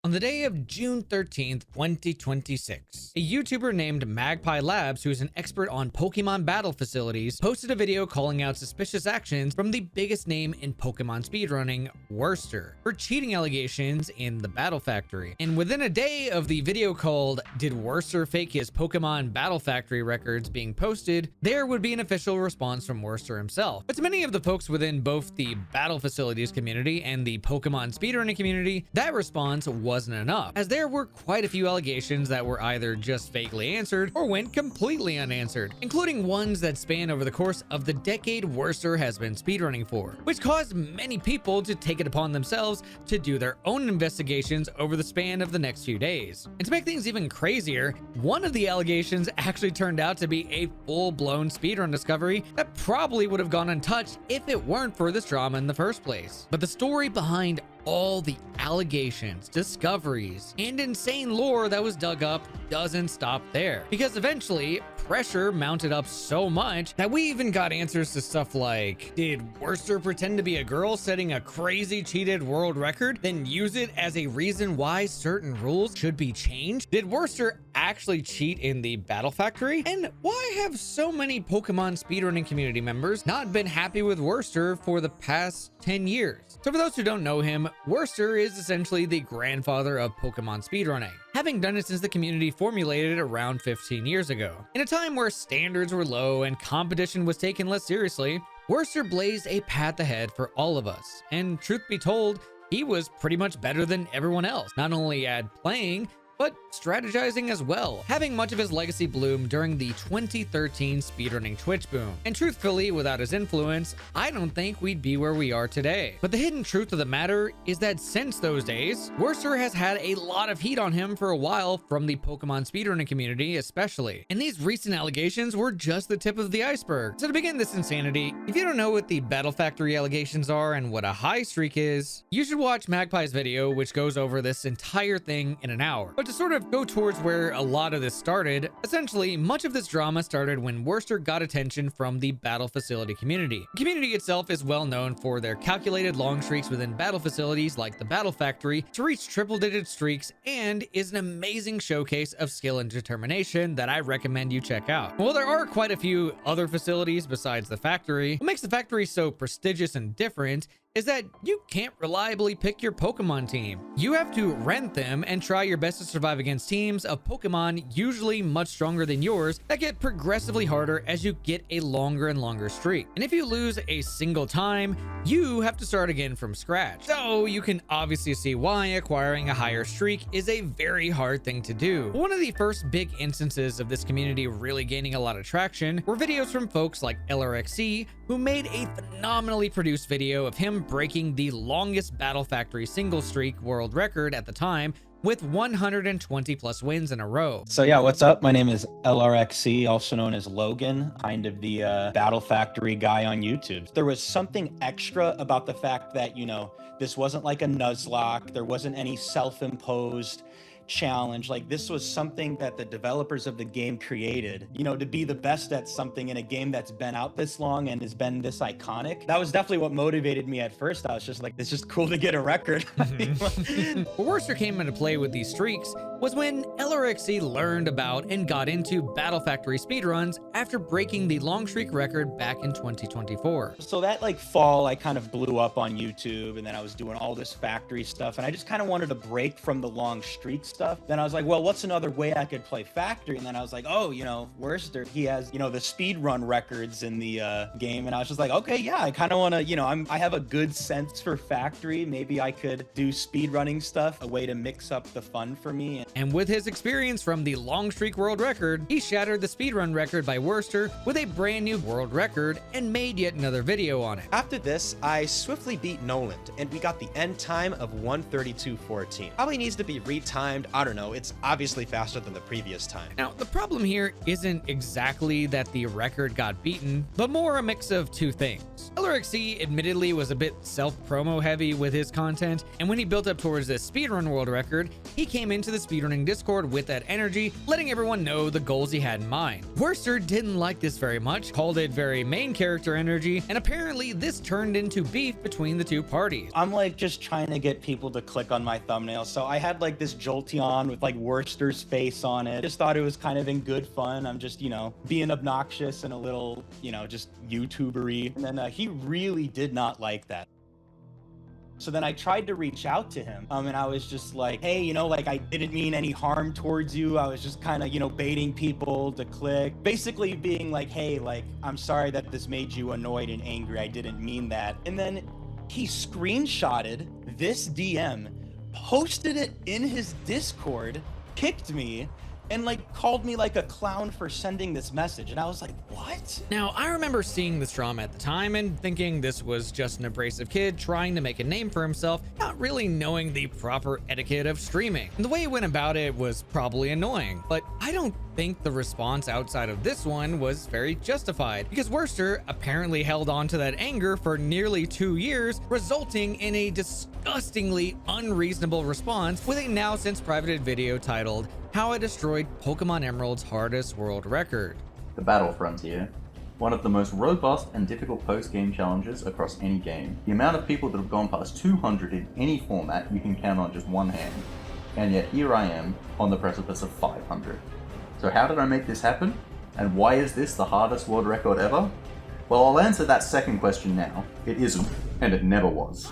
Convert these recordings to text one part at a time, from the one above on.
On the day of June 13th, 2026, a YouTuber named Magpie Labs, who's an expert on Pokemon battle facilities, posted a video calling out suspicious actions from the biggest name in Pokemon speedrunning, Werster, for cheating allegations in the Battle Factory. And within a day of the video called "Did Werster Fake His Pokemon Battle Factory Records" being posted, there would be an official response from Werster himself. But to many of the folks within both the battle facilities community and the Pokemon speedrunning community, that response wasn't enough, as there were quite a few allegations that were either just vaguely answered or went completely unanswered, including ones that span over the course of the decade Werster has been speedrunning for, which caused many people to take it upon themselves to do their own investigations over the span of the next few days. And to make things even crazier, one of the allegations actually turned out to be a full-blown speedrun discovery that probably would have gone untouched if it weren't for this drama in the first place. But the story behind all the allegations, discoveries, and insane lore that was dug up doesn't stop there, because eventually pressure mounted up so much that we even got answers to stuff like, did Werster pretend to be a girl setting a crazy cheated world record, then use it as a reason why certain rules should be changed? Did Werster actually cheat in the Battle Factory? And why have so many Pokemon speedrunning community members not been happy with Werster for the past 10 years? So for those who don't know him, Werster is essentially the grandfather of Pokemon speedrunning, having done it since the community formulated around 15 years ago. In a time where standards were low and competition was taken less seriously, Werster blazed a path ahead for all of us. And truth be told, he was pretty much better than everyone else, not only at playing, but strategizing as well, having much of his legacy bloom during the 2013 speedrunning Twitch boom. And truthfully, without his influence, I don't think we'd be where we are today. But the hidden truth of the matter is that since those days, Werster has had a lot of heat on him for a while from the Pokemon speedrunning community especially. And these recent allegations were just the tip of the iceberg. So to begin this insanity, if you don't know what the Battle Factory allegations are and what a high streak is, you should watch Magpie's video, which goes over this entire thing in an hour. But to sort of go towards where a lot of this started, essentially, much of this drama started when Werster got attention from the battle facility community. The community itself is well known for their calculated long streaks within battle facilities like the Battle Factory to reach triple-digit streaks, and is an amazing showcase of skill and determination that I recommend you check out. While there are quite a few other facilities besides the factory, what makes the factory so prestigious and different is that you can't reliably pick your Pokemon team. You have to rent them and try your best to survive against teams of Pokemon usually much stronger than yours that get progressively harder as you get a longer and longer streak. And if you lose a single time, you have to start again from scratch. So you can obviously see why acquiring a higher streak is a very hard thing to do. One of the first big instances of this community really gaining a lot of traction were videos from folks like LRXC, who made a phenomenally produced video of him breaking the longest Battle Factory single streak world record at the time with 120 plus wins in a row. So yeah, what's up? My name is LRXC, also known as Logan, kind of the Battle Factory guy on YouTube. There was something extra about the fact that, you know, this wasn't like a Nuzlocke. There wasn't any self-imposed challenge. Like, this was something that the developers of the game created, you know, to be the best at something in a game that's been out this long and has been this iconic. That was definitely what motivated me at first. I was just like, it's just cool to get a record. Where Werster came into play with these streaks was when LRXC learned about and got into Battle Factory speedruns after breaking the long streak record back in 2024. So that like fall, I kind of blew up on YouTube, and then I was doing all this factory stuff, and I just kind of wanted to break from the long streak stuff. Then I was like, well, what's another way I could play factory? And then I was like, oh, you know, Werster, he has, you know, the speed run records in the game. And I was just like, okay, yeah, I kind of want to, you know, I have a good sense for factory. Maybe I could do speed running stuff, a way to mix up the fun for me. And with his experience from the long streak world record, he shattered the speedrun record by Werster with a brand new world record and made yet another video on it. After this, I swiftly beat Noland, and we got the end time of 1:32.14. Probably needs to be retimed. I don't know, it's obviously faster than the previous time. Now, the problem here isn't exactly that the record got beaten, but more a mix of two things. LRXC admittedly was a bit self-promo heavy with his content, and when he built up towards this speedrun world record, he came into the speedrun speedrunning Discord with that energy, letting everyone know the goals he had in mind. Werster didn't like this very much, called it very main character energy, and apparently this turned into beef between the two parties. I'm like just trying to get people to click on my thumbnail, so I had like this Jolteon with like Werster's face on it. Just thought it was kind of in good fun. I'm just, you know, being obnoxious and a little, you know, just YouTubery. And then he really did not like that. So then I tried to reach out to him, and I was just like, hey, you know, like I didn't mean any harm towards you. I was just kind of, you know, baiting people to click. Basically being like, hey, like, I'm sorry that this made you annoyed and angry. I didn't mean that. And then he screenshotted this DM, posted it in his Discord, kicked me, and like called me like a clown for sending this message. And I was like, what? Now, I remember seeing this drama at the time and thinking this was just an abrasive kid trying to make a name for himself, not really knowing the proper etiquette of streaming. And the way he went about it was probably annoying, but I don't think the response outside of this one was very justified, because Werster apparently held on to that anger for nearly 2 years, resulting in a disgustingly unreasonable response with a now since privated video titled How I Destroyed Pokemon Emerald's Hardest World Record. The Battle Frontier, one of the most robust and difficult post-game challenges across any game. The amount of people that have gone past 200 in any format you can count on just one hand, and yet here I am on the precipice of 500. So how did I make this happen? And why is this the hardest world record ever? Well, I'll answer that second question now. It isn't, and it never was.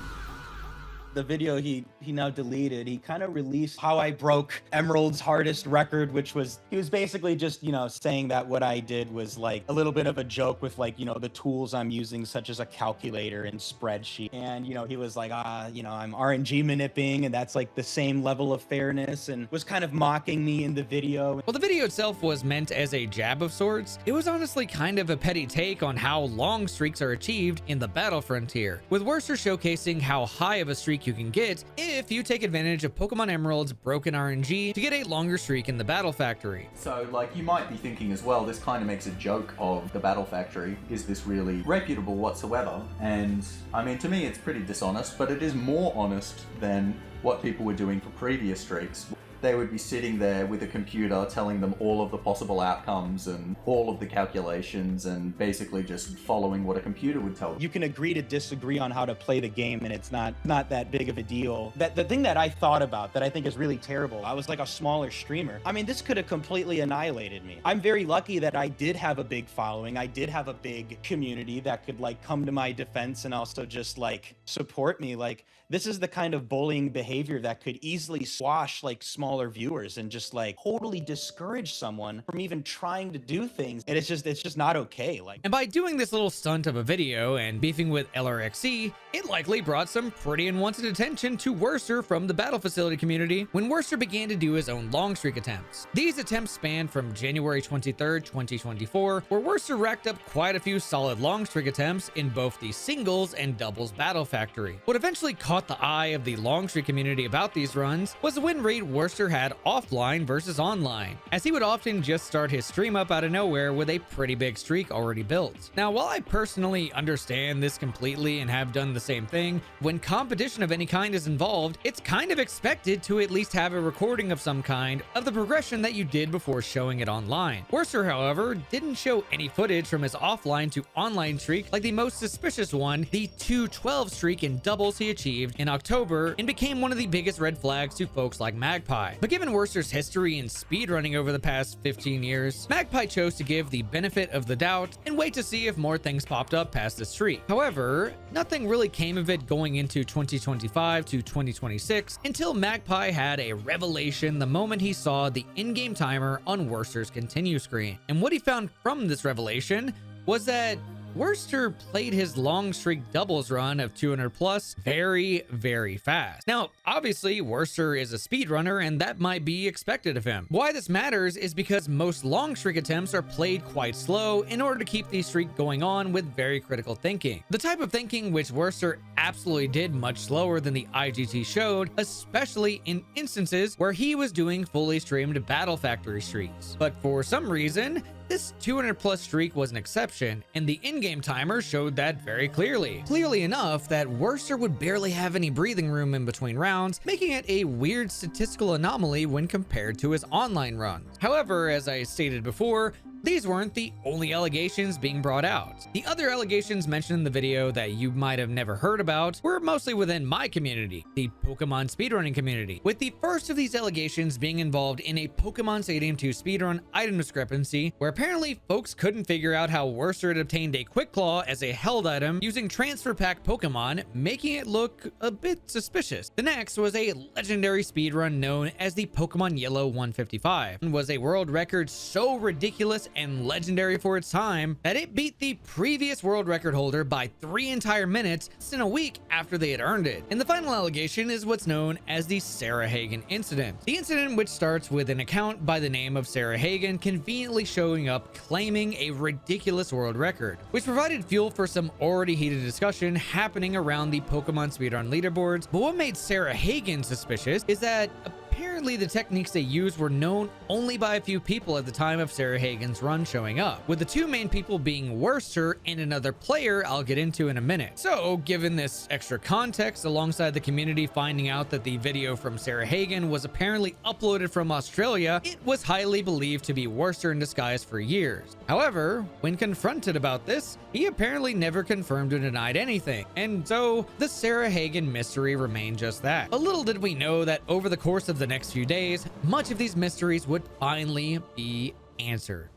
The video he now deleted, he kind of released how I broke Emerald's hardest record, which was, he was basically just, you know, saying that what I did was like a little bit of a joke with like, you know, the tools I'm using, such as a calculator and spreadsheet. And, you know, he was like, you know, I'm RNG manipulating, and that's like the same level of fairness, and was kind of mocking me in the video. While the video itself was meant as a jab of sorts, it was honestly kind of a petty take on how long streaks are achieved in the Battle Frontier, with Werster showcasing how high of a streak you can get if you take advantage of Pokemon Emerald's broken RNG to get a longer streak in the Battle Factory. So, like, you might be thinking as well, this kind of makes a joke of the Battle Factory. Is this really reputable whatsoever? And, I mean, to me it's pretty dishonest, but it is more honest than what people were doing for previous streaks. They would be sitting there with a computer telling them all of the possible outcomes and all of the calculations, and basically just following what a computer would tell them. You can agree to disagree on how to play the game, and it's not that big of a deal. That the thing that I thought about that I think is really terrible, I was like a smaller streamer. I mean, this could have completely annihilated me. I'm very lucky that I did have a big following. I did have a big community that could like come to my defense and also just like support me. Like, this is the kind of bullying behavior that could easily squash like smaller viewers and just like totally discourage someone from even trying to do things. And it's just not okay. Like, and by doing this little stunt of a video and beefing with LRXC, it likely brought some pretty unwanted attention to Werster from the Battle Facility community when Werster began to do his own long streak attempts. These attempts spanned from January 23rd, 2024, where Werster racked up quite a few solid long streak attempts in both the singles and doubles Battle Factory. What eventually caught the eye of the long streak community about these runs was the win rate Werster had offline versus online, as he would often just start his stream up out of nowhere with a pretty big streak already built. Now, while I personally understand this completely and have done the same thing, when competition of any kind is involved, it's kind of expected to at least have a recording of some kind of the progression that you did before showing it online. Werster, however, didn't show any footage from his offline to online streak like the most suspicious one, the 212 streak in doubles he achieved in October, and became one of the biggest red flags to folks like Magpie. But given Werster's history in speedrunning over the past 15 years, Magpie chose to give the benefit of the doubt and wait to see if more things popped up past the streak. However, nothing really came of it going into 2025 to 2026 until Magpie had a revelation the moment he saw the in-game timer on Werster's continue screen. And what he found from this revelation was that Werster played his long streak doubles run of 200 plus very, very fast. Now, obviously, Werster is a speedrunner, and that might be expected of him. Why this matters is because most long streak attempts are played quite slow in order to keep the streak going on with very critical thinking. The type of thinking which Werster absolutely did much slower than the IGT showed, especially in instances where he was doing fully streamed Battle Factory streaks. But for some reason, this 200 plus streak was an exception, and the in-game timer showed that very clearly. Clearly enough that Werster would barely have any breathing room in between rounds, making it a weird statistical anomaly when compared to his online runs. However, as I stated before, these weren't the only allegations being brought out. The other allegations mentioned in the video that you might have never heard about were mostly within my community, the Pokemon speedrunning community, with the first of these allegations being involved in a Pokemon Stadium 2 speedrun item discrepancy, where apparently folks couldn't figure out how Werster had obtained a Quick Claw as a held item using transfer pack Pokemon, making it look a bit suspicious. The next was a legendary speedrun known as the Pokemon Yellow 155, and was a world record so ridiculous and legendary for its time that it beat the previous world record holder by 3 entire minutes in a week after they had earned it. And the final allegation is what's known as the Sarah Hagen incident. The incident, which starts with an account by the name of Sarah Hagen conveniently showing up claiming a ridiculous world record, which provided fuel for some already heated discussion happening around the Pokemon speedrun leaderboards. But what made Sarah Hagen suspicious is that apparently the techniques they used were known only by a few people at the time of Sarah Hagen's run showing up, with the two main people being Werster and another player I'll get into in a minute. So given this extra context, alongside the community finding out that the video from Sarah Hagen was apparently uploaded from Australia, it was highly believed to be Werster in disguise for years. However, when confronted about this, he apparently never confirmed or denied anything, and so the Sarah Hagen mystery remained just that. A little did we know that over the course of the next few days, much of these mysteries would finally be answered.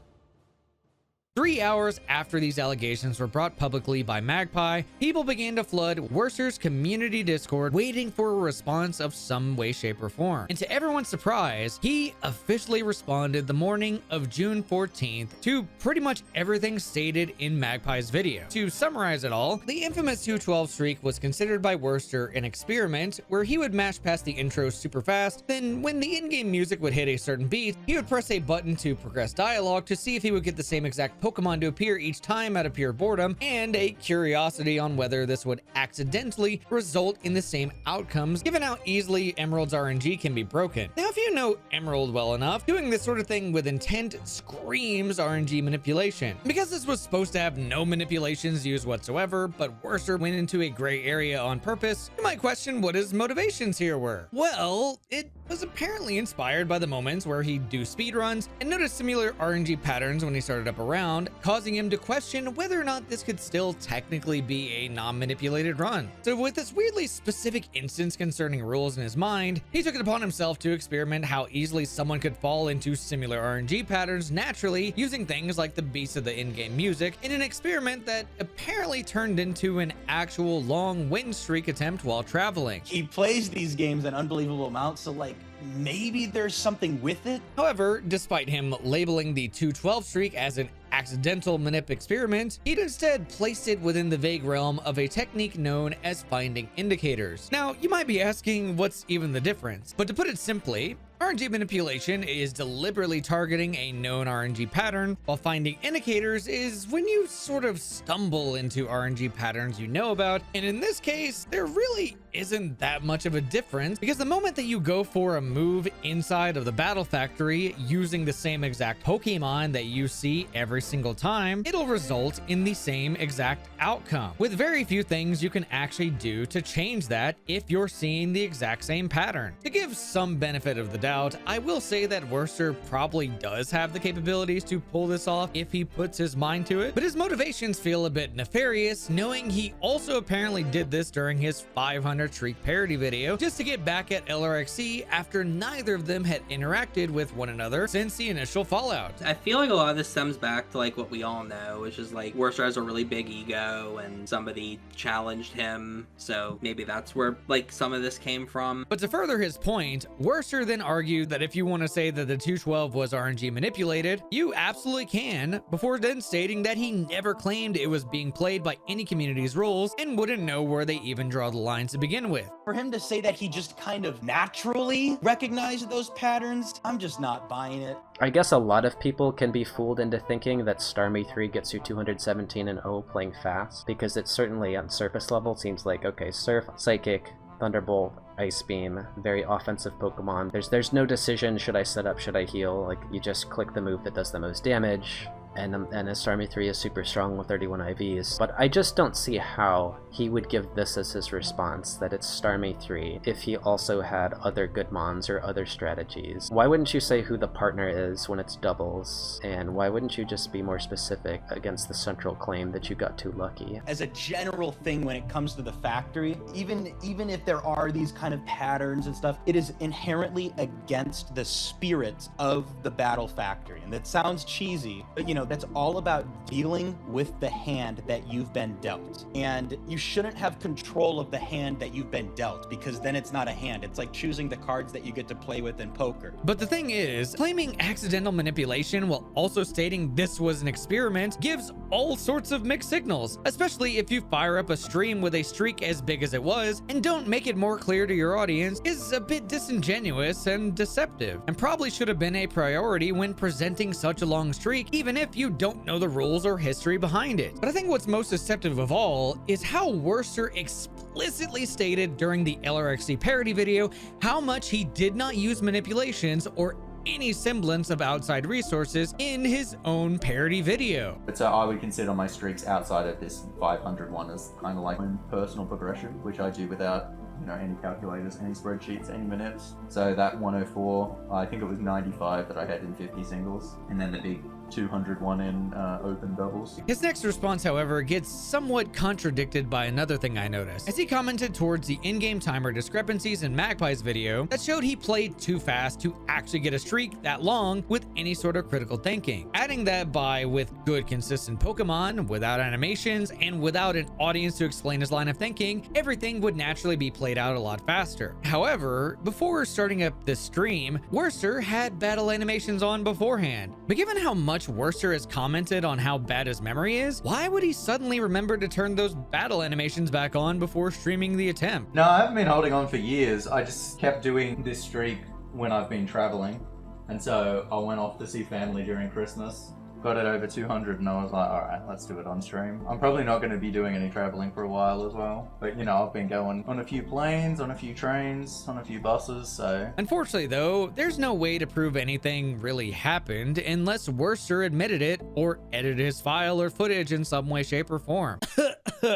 3 hours after these allegations were brought publicly by Magpie, people began to flood Werster's community Discord waiting for a response of some way, shape, or form. And to everyone's surprise, he officially responded the morning of June 14th to pretty much everything stated in Magpie's video. To summarize it all, the infamous 212 streak was considered by Werster an experiment where he would mash past the intro super fast, then when the in-game music would hit a certain beat, he would press a button to progress dialogue to see if he would get the same exact Pokemon to appear each time out of pure boredom, and a curiosity on whether this would accidentally result in the same outcomes, given how easily Emerald's RNG can be broken. Now, if you know Emerald well enough, doing this sort of thing with intent screams RNG manipulation. Because this was supposed to have no manipulations used whatsoever, but Werster went into a gray area on purpose, you might question what his motivations here were. Well, it was apparently inspired by the moments where he'd do speedruns and notice similar RNG patterns when he started up around, causing him to question whether or not this could still technically be a non-manipulated run. So with this weirdly specific instance concerning rules in his mind, he took it upon himself to experiment how easily someone could fall into similar RNG patterns naturally using things like the beats of the in-game music, in an experiment that apparently turned into an actual long win streak attempt while traveling. He plays these games an unbelievable amount, so like maybe there's something with it. However, despite him labeling the 212 streak as an accidental manip experiment, he'd instead placed it within the vague realm of a technique known as finding indicators. Now, you might be asking what's even the difference, but to put it simply, RNG manipulation is deliberately targeting a known RNG pattern, while finding indicators is when you sort of stumble into RNG patterns you know about, and in this case, there really isn't that much of a difference, because the moment that you go for a move inside of the battle factory using the same exact Pokemon that you see every single time, it'll result in the same exact outcome, with very few things you can actually do to change that if you're seeing the exact same pattern. To give some benefit of the doubt, I will say that Werster probably does have the capabilities to pull this off if he puts his mind to it, but his motivations feel a bit nefarious, knowing he also apparently did this during his 500 streak parody video just to get back at LRXC after neither of them had interacted with one another since the initial fallout. I feel like a lot of this stems back to like what we all know, which is like Werster has a really big ego and somebody challenged him, so maybe that's where like some of this came from. But to further his point, Werster then argued that if you want to say that the 212 was RNG manipulated, you absolutely can, before then stating that he never claimed it was being played by any community's rules and wouldn't know where they even draw the lines to begin with. For him to say that he just kind of naturally recognized those patterns, I'm just not buying it. I guess a lot of people can be fooled into thinking that Starmie 3 gets you 217 and 0 playing fast, because it certainly on surface level seems like, okay, Surf, Psychic, Thunderbolt, Ice Beam, very offensive Pokemon. There's no decision, should I set up, should I heal? Like, you just click the move that does the most damage. and his Starmie 3 is super strong with 31 IVs, but I just don't see how he would give this as his response, that it's Starmie 3, if he also had other good mons or other strategies. Why wouldn't you say who the partner is when it's doubles, and why wouldn't you just be more specific against the central claim that you got too lucky? As a general thing when it comes to the factory, even if there are these kind of patterns and stuff, it is inherently against the spirit of the battle factory. And that sounds cheesy, but you know, that's all about dealing with the hand that you've been dealt. And you shouldn't have control of the hand that you've been dealt, because then it's not a hand. It's like choosing the cards that you get to play with in poker. But the thing is, claiming accidental manipulation while also stating this was an experiment gives all sorts of mixed signals, especially if you fire up a stream with a streak as big as it was and don't make it more clear to your audience is a bit disingenuous and deceptive, and probably should have been a priority when presenting such a long streak, even if you don't know the rules or history behind it. But I think what's most deceptive of all is how Werster explicitly stated during the LRXC parody video how much he did not use manipulations or any semblance of outside resources in his own parody video. But so I would consider my streaks outside of this 500 one as kind of like my personal progression, which I do without, you know, any calculators, any spreadsheets, any minutes. So that 104, I think it was 95 that I had in 50 singles, and then the big 201 in open doubles. His next response, however, gets somewhat contradicted by another thing I noticed, as he commented towards the in-game timer discrepancies in Magpie's video that showed he played too fast to actually get a streak that long with any sort of critical thinking, adding that by with good consistent Pokemon, without animations, and without an audience to explain his line of thinking, everything would naturally be played out a lot faster. However, before starting up this stream, Werster had battle animations on beforehand, but given how much Werster has commented on how bad his memory is, why would he suddenly remember to turn those battle animations back on before streaming the attempt? No, I haven't been holding on for years. I just kept doing this streak when I've been traveling. And so I went off to see family during Christmas. Got it over 200 and I was like, alright, let's do it on stream. I'm probably not going to be doing any traveling for a while as well. But you know, I've been going on a few planes, on a few trains, on a few buses, so... Unfortunately though, there's no way to prove anything really happened unless Werster admitted it or edited his file or footage in some way, shape, or form.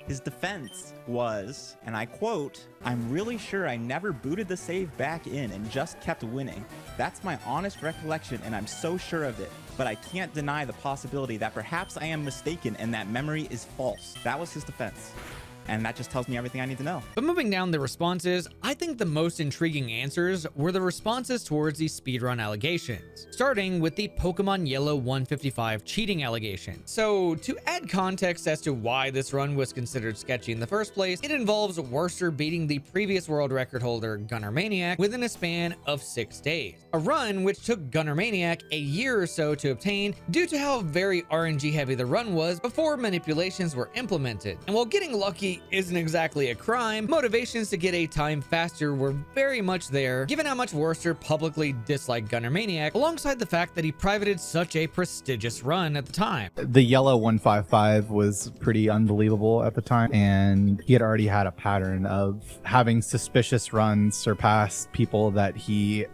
His defense was, and I quote, "I'm really sure I never booted the save back in and just kept winning. That's my honest recollection and I'm so sure of it. But I can't deny the possibility that perhaps I am mistaken and that memory is false." That was his defense. And that just tells me everything I need to know. But moving down the responses, I think the most intriguing answers were the responses towards the speedrun allegations, starting with the Pokemon Yellow 155 cheating allegation. So to add context as to why this run was considered sketchy in the first place, it involves Werster beating the previous world record holder Gunner Maniac within a span of 6 days. A run which took Gunner Maniac a year or so to obtain due to how very RNG heavy the run was before manipulations were implemented. And while getting lucky isn't exactly a crime, motivations to get a time faster were very much there, given how much Werster publicly disliked Gunner Maniac, alongside the fact that he privated such a prestigious run at the time. The yellow 155 was pretty unbelievable at the time, and he had already had a pattern of having suspicious runs surpass people that he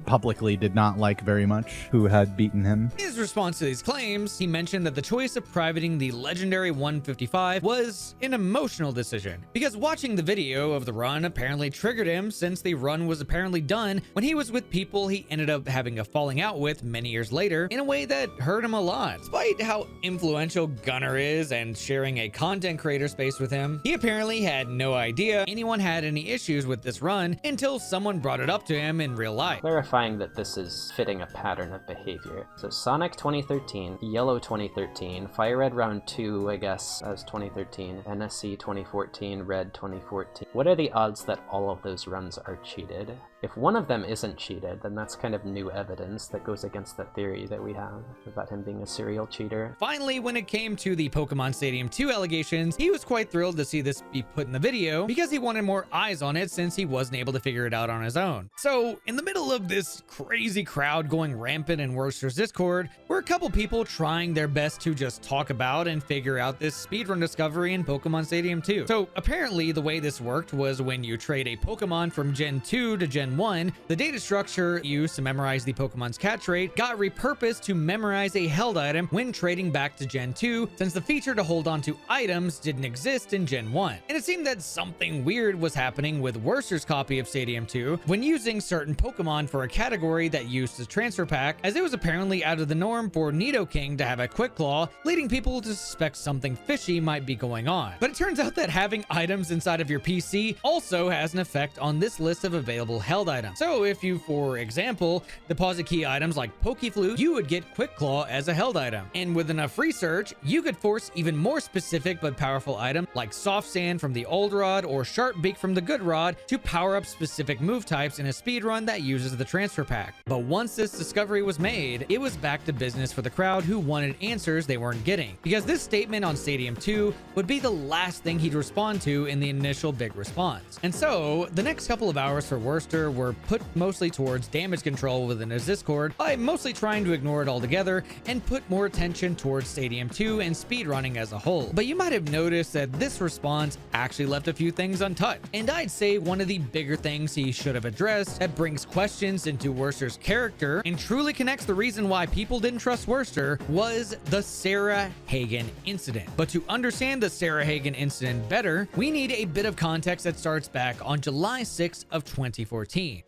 publicly did not like very much, who had beaten him. In his response to these claims, he mentioned that the choice of privating the legendary 155 was an emotional decision, because watching the video of the run apparently triggered him, since the run was apparently done when he was with people he ended up having a falling out with many years later in a way that hurt him a lot. Despite how influential Gunner is and sharing a content creator space with him, he apparently had no idea anyone had any issues with this run until someone brought it up to him in real life. Clarifying that this is fitting a pattern of behavior. So Sonic 2013, Yellow 2013, Fire Red Round 2, I guess, as 2013, NSC 2014, Red 2014. What are the odds that all of those runs are cheated? If one of them isn't cheated, then that's kind of new evidence that goes against the theory that we have about him being a serial cheater. Finally, when it came to the Pokemon Stadium 2 allegations, he was quite thrilled to see this be put in the video because he wanted more eyes on it since he wasn't able to figure it out on his own. So, in the middle of this crazy crowd going rampant in Werster's Discord, were a couple people trying their best to just talk about and figure out this speedrun discovery in Pokemon Stadium 2. So, apparently, the way this worked was when you trade a Pokemon from Gen 2 to Gen Gen 1, the data structure used to memorize the Pokemon's catch rate got repurposed to memorize a held item when trading back to Gen 2, since the feature to hold on to items didn't exist in Gen 1. And it seemed that something weird was happening with Werster's copy of Stadium 2 when using certain Pokemon for a category that used the transfer pack, as it was apparently out of the norm for Nidoking to have a Quick Claw, leading people to suspect something fishy might be going on. But it turns out that having items inside of your PC also has an effect on this list of available held items. So if you, for example, deposit key items like Pokeflute, you would get Quick Claw as a held item. And with enough research, you could force even more specific but powerful items like Soft Sand from the Old Rod or Sharp Beak from the Good Rod to power up specific move types in a speedrun that uses the transfer pack. But once this discovery was made, it was back to business for the crowd who wanted answers they weren't getting, because this statement on Stadium 2 would be the last thing he'd respond to in the initial big response. And so the next couple of hours for Werster were put mostly towards damage control within his Discord, by mostly trying to ignore it altogether and put more attention towards Stadium 2 and speedrunning as a whole. But you might have noticed that this response actually left a few things untouched, and I'd say one of the bigger things he should have addressed that brings questions into Werster's character and truly connects the reason why people didn't trust Werster was the Sarah Hagen incident. But to understand the Sarah Hagen incident better, we need a bit of context that starts back on July 6th of 2014.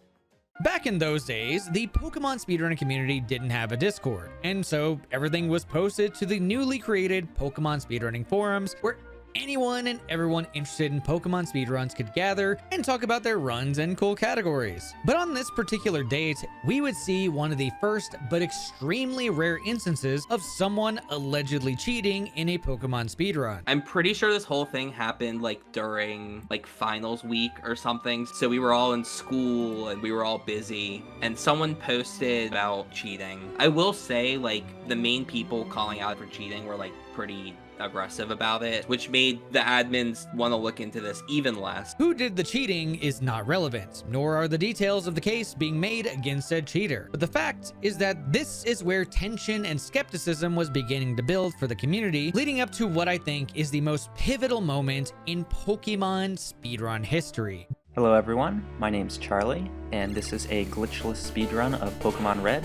Back in those days, the Pokemon speedrunning community didn't have a Discord, and so everything was posted to the newly created Pokemon speedrunning forums, where anyone and everyone interested in Pokemon speedruns could gather and talk about their runs and cool categories. But on this particular date, we would see one of the first but extremely rare instances of someone allegedly cheating in a Pokemon speedrun. I'm pretty sure this whole thing happened like during like finals week or something. So we were all in school and we were all busy, and someone posted about cheating. I will say, like, the main people calling out for cheating were like pretty aggressive about it, which made the admins want to look into this even less. Who did the cheating is not relevant, nor are the details of the case being made against said cheater. But the fact is that this is where tension and skepticism was beginning to build for the community, leading up to what I think is the most pivotal moment in Pokemon speedrun history. Hello everyone, my name's Charlie, and this is a glitchless speedrun of Pokemon Red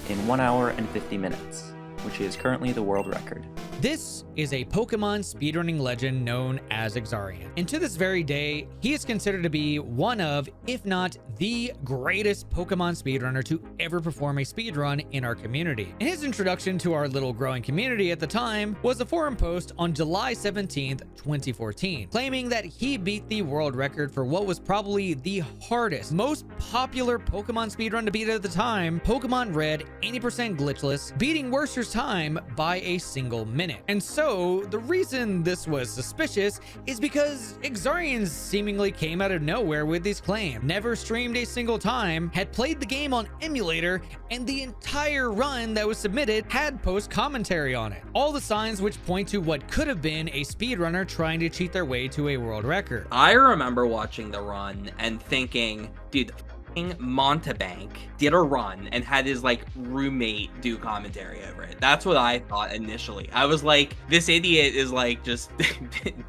in 1 hour and 50 minutes, which is currently the world record. This is a Pokemon speedrunning legend known as Exarian, and to this very day, he is considered to be one of, if not the greatest Pokemon speedrunner to ever perform a speedrun in our community. And his introduction to our little growing community at the time was a forum post on July 17th, 2014, claiming that he beat the world record for what was probably the hardest, most popular Pokemon speedrun to beat at the time, Pokemon Red 80% glitchless, beating Werster's time by a single minute. And so the reason this was suspicious is because Exarian seemingly came out of nowhere with these claims, never streamed a single time, had played the game on emulator, and the entire run that was submitted had post commentary on it. All the signs which point to what could have been a speedrunner trying to cheat their way to a world record. I remember watching the run and thinking, dude, Montebank did a run and had his like roommate do commentary over it. That's what I thought initially. I was like, this idiot is like just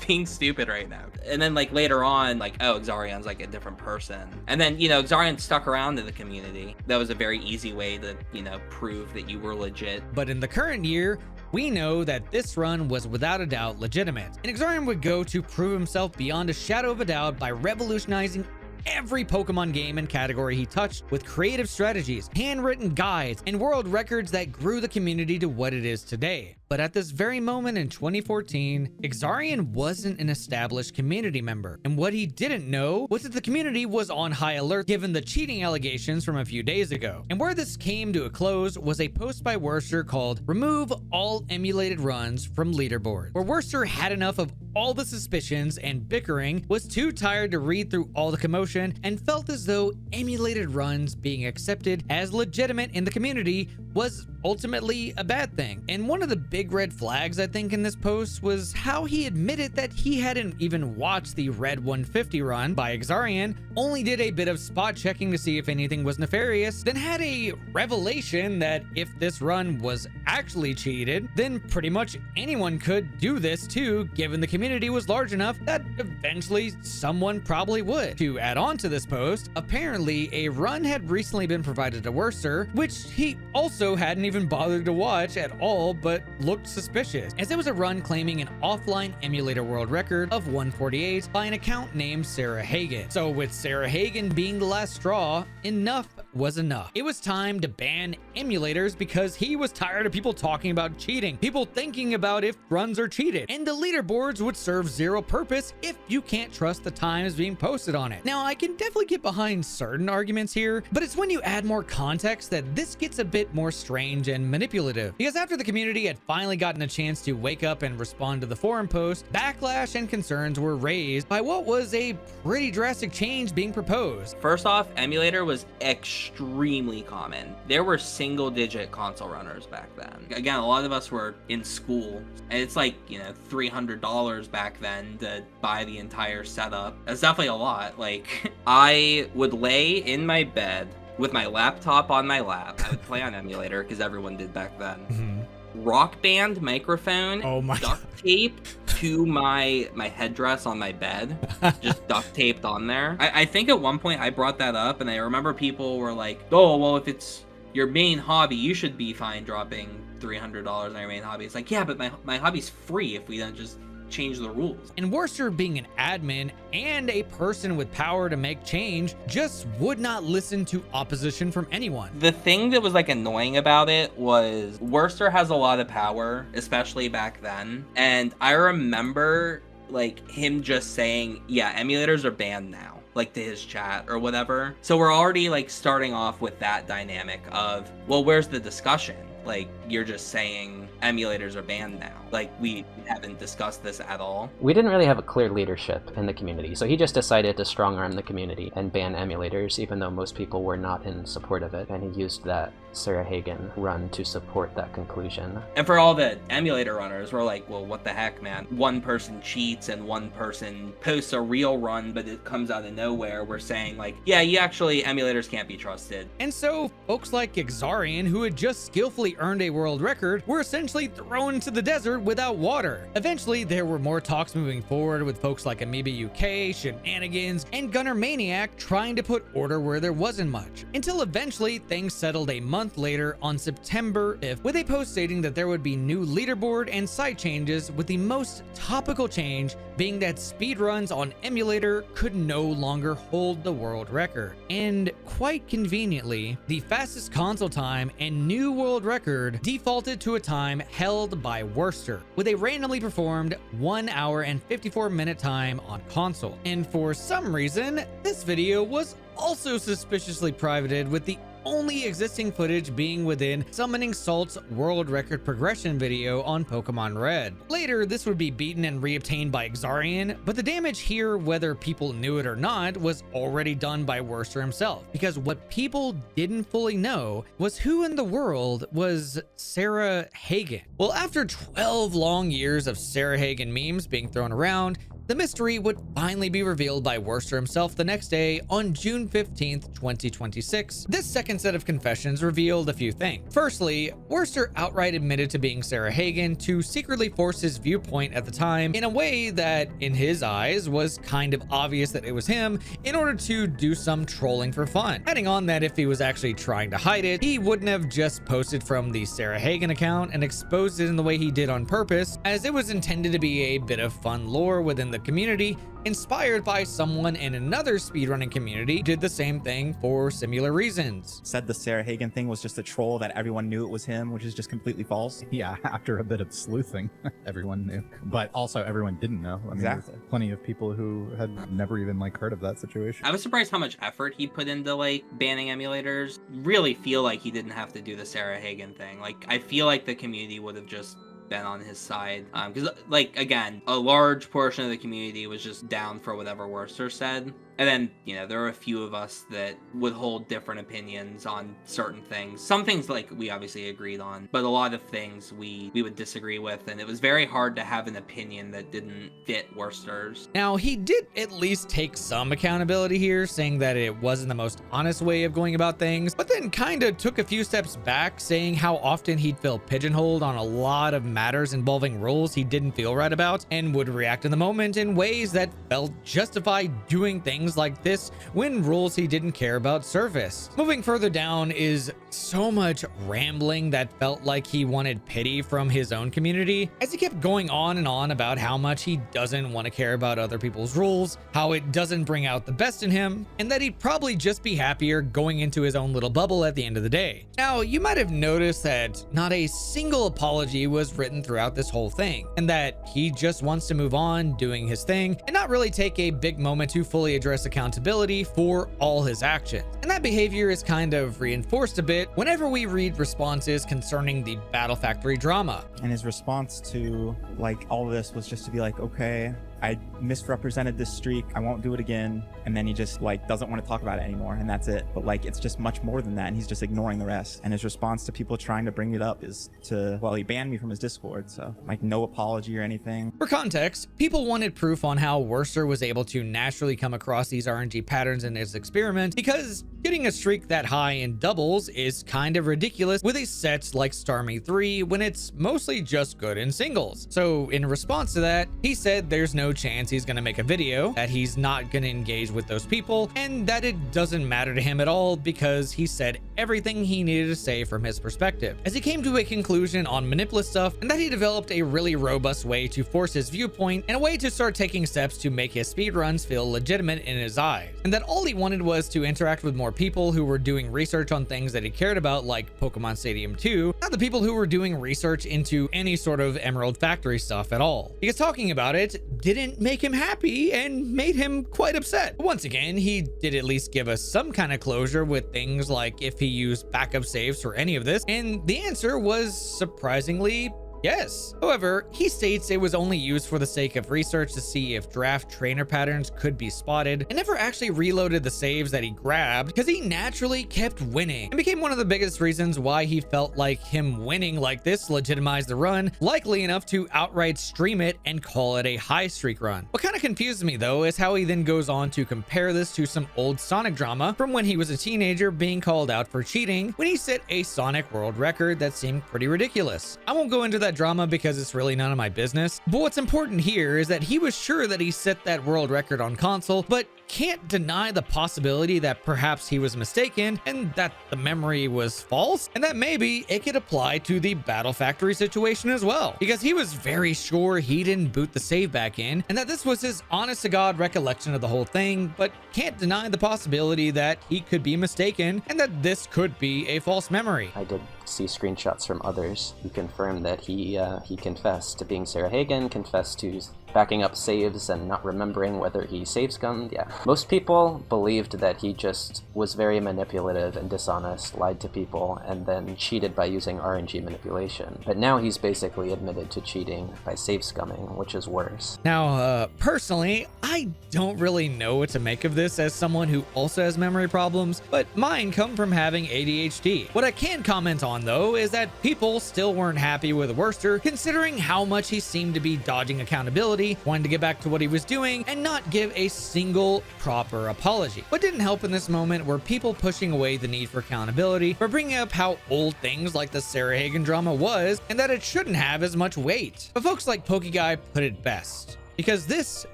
being stupid right now. And then like later on, like, oh, Exarian's like a different person. And then, you know, Exarian stuck around in the community. That was a very easy way to, you know, prove that you were legit. But in the current year, we know that this run was without a doubt legitimate, and Exarian would go to prove himself beyond a shadow of a doubt by revolutionizing every Pokemon game and category he touched with creative strategies, handwritten guides, and world records that grew the community to what it is today. But at this very moment in 2014, Exarian wasn't an established community member, and what he didn't know was that the community was on high alert given the cheating allegations from a few days ago. And where this came to a close was a post by Werster called "Remove All Emulated Runs from Leaderboard," where Werster had enough of all the suspicions and bickering, was too tired to read through all the commotion, and felt as though emulated runs being accepted as legitimate in the community was ultimately a bad thing. And one of the big red flags, I think, in this post was how he admitted that he hadn't even watched the Red 150 run by Exarian, only did a bit of spot checking to see if anything was nefarious, then had a revelation that if this run was actually cheated, then pretty much anyone could do this too, given the community was large enough that eventually someone probably would. To add on to this post, apparently a run had recently been provided to Werster, which he also hadn't even bothered to watch at all, but looked suspicious, as it was a run claiming an offline emulator world record of 148 by an account named Sarah Hagen. So with Sarah Hagen being the last straw, enough was enough. It was time to ban emulators because he was tired of people talking about cheating, people thinking about if runs are cheated, and the leaderboards would serve zero purpose if you can't trust the times being posted on it. Now, I can definitely get behind certain arguments here, but it's when you add more context that this gets a bit more strange and manipulative, because after the community had finally gotten a chance to wake up and respond to the forum post, backlash and concerns were raised by what was a pretty drastic change being proposed. First off, emulator was extremely common. There were single-digit console runners back then. Again, a lot of us were in school, and it's like, you know, $300 back then to buy the entire setup. That's definitely a lot. Like, I would lay in my bed with my laptop on my lap. I would play on emulator because everyone did back then. Rock Band microphone, duct tape to my headdress on my bed, just duct taped on there. I think at one point I brought that up, and I remember people were like, oh, well, if it's your main hobby, you should be fine dropping $300 on your main hobby. It's like, yeah, but my hobby's free if we don't just change the rules. And Werster, being an admin and a person with power to make change, just would not listen to opposition from anyone. The thing that was like annoying about it was Werster has a lot of power, especially back then. And I remember like him just saying, yeah, emulators are banned now, like to his chat or whatever. So we're already like starting off with that dynamic of, well, where's the discussion? Like, you're just saying emulators are banned now. Like, we haven't discussed this at all. We didn't really have a clear leadership in the community, so he just decided to strong-arm the community and ban emulators, even though most people were not in support of it, and he used that Sarah Hagen run to support that conclusion. And for all the emulator runners, we're like, well, what the heck, man? One person cheats and one person posts a real run, but it comes out of nowhere. We're saying, like, yeah, you actually, emulators can't be trusted. And so, folks like Exarian, who had just skillfully earned a world record, were essentially thrown into the desert without water. Eventually, there were more talks moving forward with folks like Amoeba UK, Shenanigans, and Gunner Maniac trying to put order where there wasn't much. Until eventually, things settled a month later on September 5th with a post stating that there would be new leaderboard and site changes, with the most topical change being that speedruns on emulator could no longer hold the world record. And quite conveniently, the fastest console time and new world record defaulted to a time held by Werster, with a randomly performed 1 hour and 54-minute time on console. And for some reason, this video was also suspiciously privated, with the only existing footage being within SummoningSalt's world record progression video on Pokemon Red. Later, this would be beaten and reobtained by Exarian, but the damage here, whether people knew it or not, was already done by Werster himself, because what people didn't fully know was who in the world was Sarah Hagen. Well, after 12 long years of Sarah Hagen memes being thrown around, the mystery would finally be revealed by Werster himself the next day on June 15th, 2026. This second set of confessions revealed a few things. Firstly, Werster outright admitted to being Sarah Hagen to secretly force his viewpoint at the time in a way that, in his eyes, was kind of obvious that it was him in order to do some trolling for fun. Adding on that if he was actually trying to hide it, he wouldn't have just posted from the Sarah Hagen account and exposed it in the way he did on purpose, as it was intended to be a bit of fun lore within the community, inspired by someone in another speedrunning community did the same thing for similar reasons. Said the Sarah Hagen thing was just a troll, that everyone knew it was him, which is just completely false. Yeah, after a bit of sleuthing, everyone knew. But also everyone didn't know. I mean, Exactly. there's plenty of people who had never even heard of that situation. I was surprised how much effort he put into like banning emulators. Really feel like he didn't have to do the Sarah Hagen thing. Like, I feel like the community would have just been on his side, because like, again, a large portion of the community was just down for whatever Werster said. And then, you know, there are a few of us that would hold different opinions on certain things. Some things, like, we obviously agreed on, but a lot of things we would disagree with, and it was very hard to have an opinion that didn't fit Werster's. Now, he did at least take some accountability here, saying that it wasn't the most honest way of going about things, but then kind of took a few steps back, saying how often he'd feel pigeonholed on a lot of matters involving rules he didn't feel right about, and would react in the moment in ways that felt justified doing things like this when rules he didn't care about surfaced. Moving further down is so much rambling that felt like he wanted pity from his own community, as he kept going on and on about how much he doesn't want to care about other people's rules, how it doesn't bring out the best in him, and that he'd probably just be happier going into his own little bubble at the end of the day. Now, you might have noticed that not a single apology was written throughout this whole thing, and that he just wants to move on doing his thing and not really take a big moment to fully address accountability for all his actions. And that behavior is kind of reinforced a bit whenever we read responses concerning the Battle Factory drama. And his response to like all of this was just to be like, okay, I misrepresented this streak, I won't do it again. And then he just like doesn't want to talk about it anymore, and that's it. But like it's just much more than that, and he's just ignoring the rest. And his response to people trying to bring it up is to, well, he banned me from his Discord, so like no apology or anything. For context, people wanted proof on how Werster was able to naturally come across these RNG patterns in his experiment, because getting a streak that high in doubles is kind of ridiculous with a set like Starmie 3 when it's mostly just good in singles. So in response to that, he said there's no chance he's gonna make a video, that he's not gonna engage with those people, and that it doesn't matter to him at all because he said everything he needed to say from his perspective, as he came to a conclusion on manipulative stuff, and that he developed a really robust way to force his viewpoint and a way to start taking steps to make his speedruns feel legitimate in his eyes, and that all he wanted was to interact with more people who were doing research on things that he cared about, like Pokemon Stadium 2, not the people who were doing research into any sort of Emerald Factory stuff at all, because talking about it didn't make him happy and made him quite upset. But once again, he did at least give us some kind of closure with things like if he used backup saves for any of this, and the answer was surprisingly yes. However, he states it was only used for the sake of research to see if draft trainer patterns could be spotted, and never actually reloaded the saves that he grabbed because he naturally kept winning, and became one of the biggest reasons why he felt like him winning like this legitimized the run, likely enough to outright stream it and call it a high streak run. What kind of confused me though is how he then goes on to compare this to some old Sonic drama from when he was a teenager being called out for cheating when he set a Sonic world record that seemed pretty ridiculous. I won't go into that drama because it's really none of my business, but what's important here is that he was sure that he set that world record on console, but can't deny the possibility that perhaps he was mistaken and that the memory was false, and that maybe it could apply to the Battle Factory situation as well, because he was very sure he didn't boot the save back in and that this was his honest to god recollection of the whole thing, but can't deny the possibility that he could be mistaken and that this could be a false memory. I did see screenshots from others who confirmed that he confessed to being Sarah Hagen, confessed to backing up saves and not remembering whether he save scummed. Yeah. Most people believed that he just was very manipulative and dishonest, lied to people, and then cheated by using RNG manipulation. But now he's basically admitted to cheating by save scumming, which is worse. Now, personally, I don't really know what to make of this as someone who also has memory problems, but mine come from having ADHD. What I can comment on though is that people still weren't happy with Werster, considering how much he seemed to be dodging accountability, wanting to get back to what he was doing, and not give a single proper apology. What didn't help in this moment were people pushing away the need for accountability, for bringing up how old things like the Sarah Hagen drama was, and that it shouldn't have as much weight. But folks like PokeGuy put it best, because this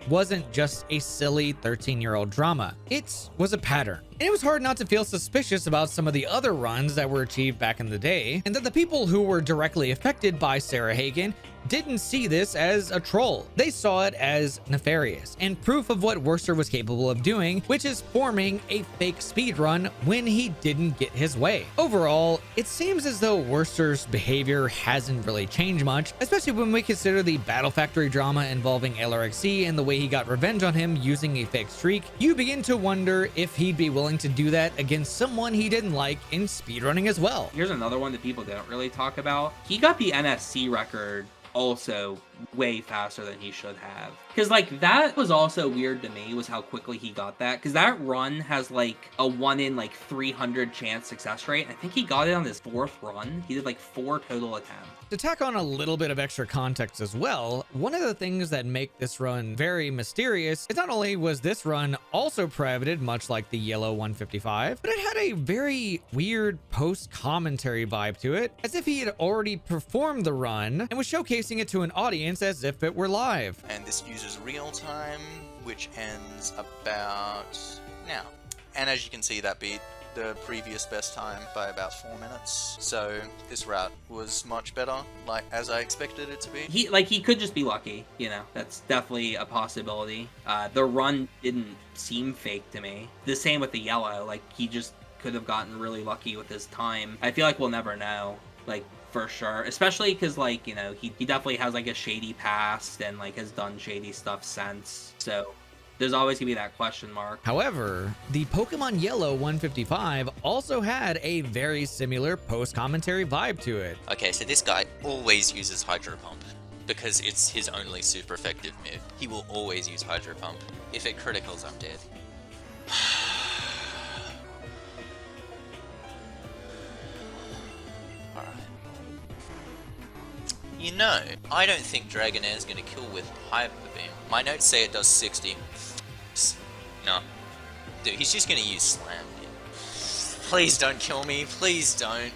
wasn't just a silly 13-year-old drama. It was a pattern. And it was hard not to feel suspicious about some of the other runs that were achieved back in the day, and that the people who were directly affected by Sarah Hagen didn't see this as a troll. They saw it as nefarious and proof of what Werster was capable of doing, which is forming a fake speedrun when he didn't get his way. Overall, it seems as though Werster's behavior hasn't really changed much, especially when we consider the Battle Factory drama involving LRXC and the way he got revenge on him using a fake streak. You begin to wonder if he'd be willing to do that against someone he didn't like in speedrunning as well. Here's another one that people don't really talk about. He got the NFC record also way faster than he should have. Because, like, that was also weird to me, was how quickly he got that. Because that run has, like, a 1 in, like, 300 chance success rate. I think he got it on his 4th run. He did, like, 4 total attempts. To tack on a little bit of extra context as well, one of the things that make this run very mysterious is not only was this run also privated, much like the yellow 155, but it had a very weird post-commentary vibe to it, as if he had already performed the run and was showcasing it to an audience as if it were live. And this uses real time, which ends about now. And as you can see, that beat the previous best time by about 4 minutes. So this route was much better, like as I expected it to be. He could just be lucky, you know, that's definitely a possibility. The run didn't seem fake to me. The same with the yellow, like he just could have gotten really lucky with his time. I feel like we'll never know, like, for sure, especially because, like, you know, he definitely has like a shady past and like has done shady stuff since, so there's always gonna be that question mark. However, the Pokemon Yellow 155 also had a very similar post-commentary vibe to it. Okay, so this guy always uses Hydro Pump because it's his only super effective move. He will always use Hydro Pump. If it criticals, I'm dead. Alright. You know, I don't think Dragonair is going to kill with Hyper Beam. My notes say it does 60. No. Dude, he's just going to use Slam. Dude. Please don't kill me. Please don't.